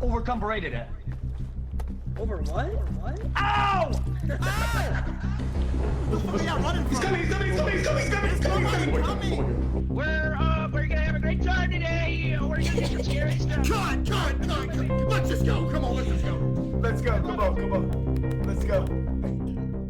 overcome berated at? Over what? Ow! He's coming. We're gonna have a great time today. We're gonna do some scary stuff. Cut. Let's just go. Come on, let's just go. Let's go. Come on. Let's go.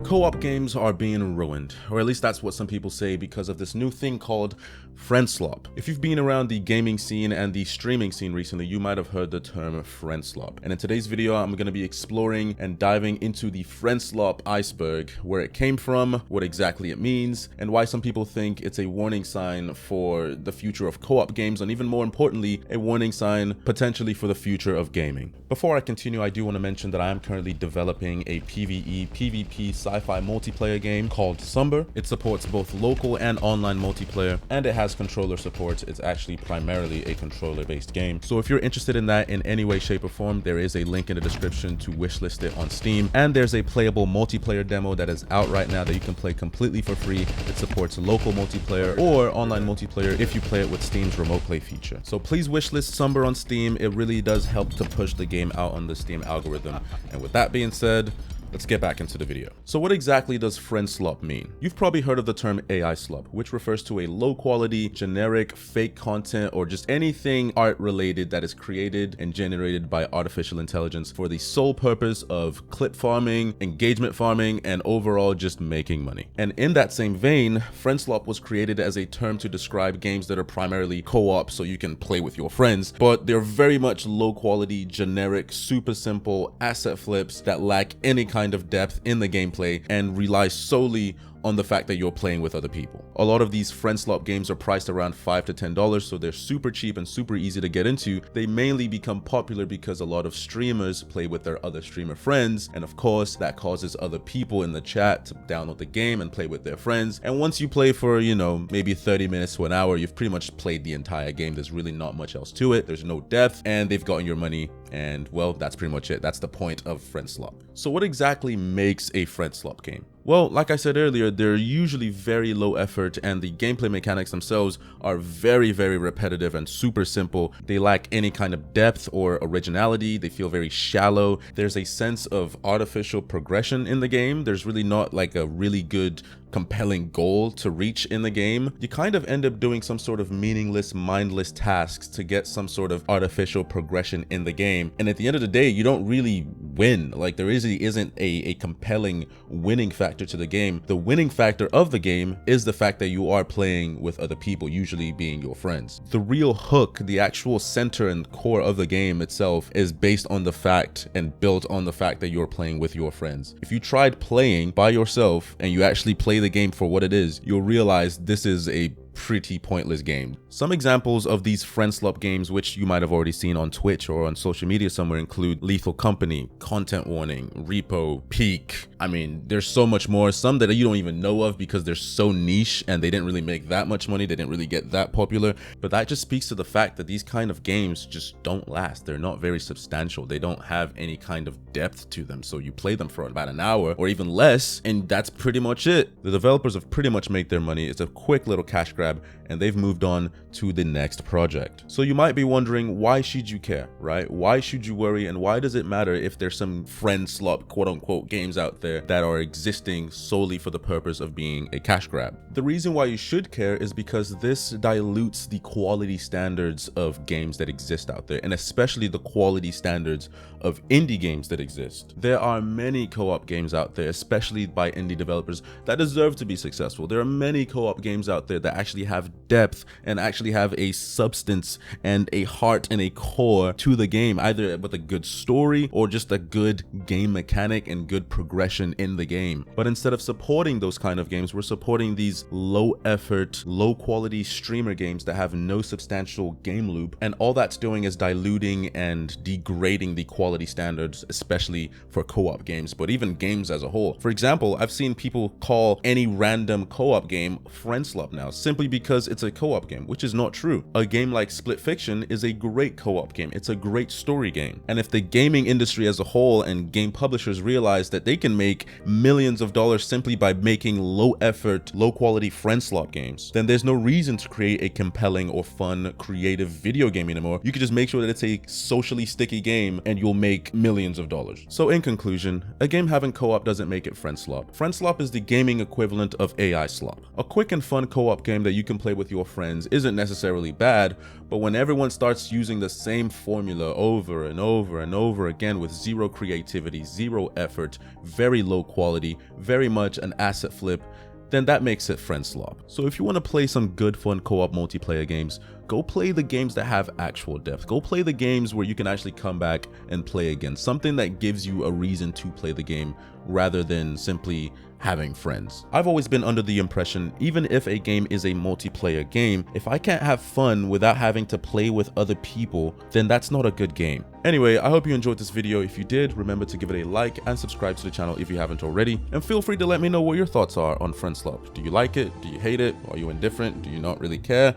Co-op games are being ruined, or at least that's what some people say, because of this new thing called Friendslop. If you've been around the gaming scene and the streaming scene recently, you might have heard the term Friendslop. And in today's video, I'm going to be exploring and diving into the Friendslop iceberg, where it came from, what exactly it means, and why some people think it's a warning sign for the future of co-op games, and even more importantly, a warning sign potentially for the future of gaming. Before I continue, I do want to mention that I am currently developing a PvE, PvP sci-fi multiplayer game called SUMBR. It supports both local and online multiplayer, and it has controller support. It's actually primarily a controller-based game. So if you're interested in that in any way, shape, or form, there is a link in the description to wishlist it on Steam. And there's a playable multiplayer demo that is out right now that you can play completely for free. It supports local multiplayer or online multiplayer if you play it with Steam's remote play feature. So please wishlist SUMBR on Steam. It really does help to push the game out on the Steam algorithm. And with that being said, let's get back into the video. So what exactly does Friendslop mean? You've probably heard of the term AI slop, which refers to a low quality, generic, fake content, or just anything art related that is created and generated by artificial intelligence for the sole purpose of clip farming, engagement farming, and overall just making money. And in that same vein, Friendslop was created as a term to describe games that are primarily co-op so you can play with your friends, but they're very much low quality, generic, super simple asset flips that lack any kind of depth in the gameplay and rely solely on the fact that you're playing with other people. A lot of these Friendslop games are priced around $5 to $10, so they're super cheap and super easy to get into. They mainly become popular because a lot of streamers play with their other streamer friends, and of course that causes other people in the chat to download the game and play with their friends. And once you play for, you know, maybe 30 minutes to an hour, you've pretty much played the entire game. There's really not much else to it. There's no depth, and they've gotten your money, and well, that's pretty much it. That's the point of Friendslop. So what exactly makes a Friendslop game? Well, like I said earlier, they're usually very low effort, and the gameplay mechanics themselves are very, very repetitive and super simple. They lack any kind of depth or originality. They feel very shallow. There's a sense of artificial progression in the game. There's really not like a really good compelling goal to reach in the game. You kind of end up doing some sort of meaningless, mindless tasks to get some sort of artificial progression in the game. And at the end of the day, you don't really win. Like, there isn't a compelling winning factor to the game. The winning factor of the game is the fact that you are playing with other people, usually being your friends. The real hook, the actual center and core of the game itself, is based on the fact and built on the fact that you're playing with your friends. If you tried playing by yourself and you actually play the game for what it is, you'll realize this is a pretty pointless game. Some examples of these Friendslop games, which you might have already seen on Twitch or on social media somewhere, include Lethal Company, Content Warning, Repo, Peak. I mean, there's so much more. Some that you don't even know of because they're so niche and they didn't really make that much money. They didn't really get that popular. But that just speaks to the fact that these kind of games just don't last. They're not very substantial. They don't have any kind of depth to them. So you play them for about an hour or even less, and that's pretty much it. The developers have pretty much made their money. It's a quick little cash grab, and they've moved on to the next project. So you might be wondering, why should you care, right? Why should you worry, and why does it matter if there's some Friendslop quote-unquote games out there that are existing solely for the purpose of being a cash grab? The reason why you should care is because this dilutes the quality standards of games that exist out there, and especially the quality standards of indie games that exist. There are many co-op games out there, especially by indie developers, that deserve to be successful. There are many co-op games out there that actually have depth and actually have a substance and a heart and a core to the game, either with a good story or just a good game mechanic and good progression in the game. But instead of supporting those kind of games, we're supporting these low effort, low quality streamer games that have no substantial game loop, and all that's doing is diluting and degrading the quality standards, especially for co-op games, but even games as a whole. For example, I've seen people call any random co-op game Friendslop now, simply simply because it's a co-op game, which is not true. A game like Split Fiction is a great co-op game. It's a great story game. And if the gaming industry as a whole and game publishers realize that they can make millions of dollars simply by making low effort, low quality Friendslop games, then there's no reason to create a compelling or fun, creative video game anymore. You can just make sure that it's a socially sticky game and you'll make millions of dollars. So in conclusion, a game having co-op doesn't make it Friendslop. Friendslop is the gaming equivalent of AI slop. A quick and fun co-op game that you can play with your friends isn't necessarily bad, but when everyone starts using the same formula over and over and over again with zero creativity, zero effort, very low quality, very much an asset flip, then that makes it Friendslop. So if you want to play some good fun co-op multiplayer games, go play the games that have actual depth. Go play the games where you can actually come back and play again. Something that gives you a reason to play the game rather than simply having friends. I've always been under the impression, even if a game is a multiplayer game, if I can't have fun without having to play with other people, then that's not a good game. Anyway, I hope you enjoyed this video. If you did, remember to give it a like and subscribe to the channel if you haven't already. And feel free to let me know what your thoughts are on Friendslop. Do you like it? Do you hate it? Are you indifferent? Do you not really care?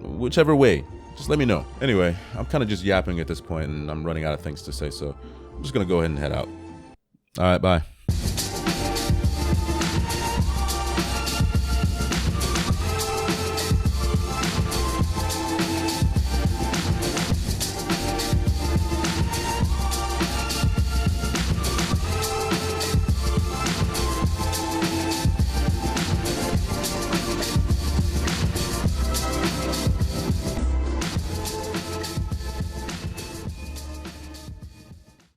Whichever way, just let me know. Anyway, I'm kind of just yapping at this point and I'm running out of things to say, so I'm just gonna go ahead and head out. All right, bye.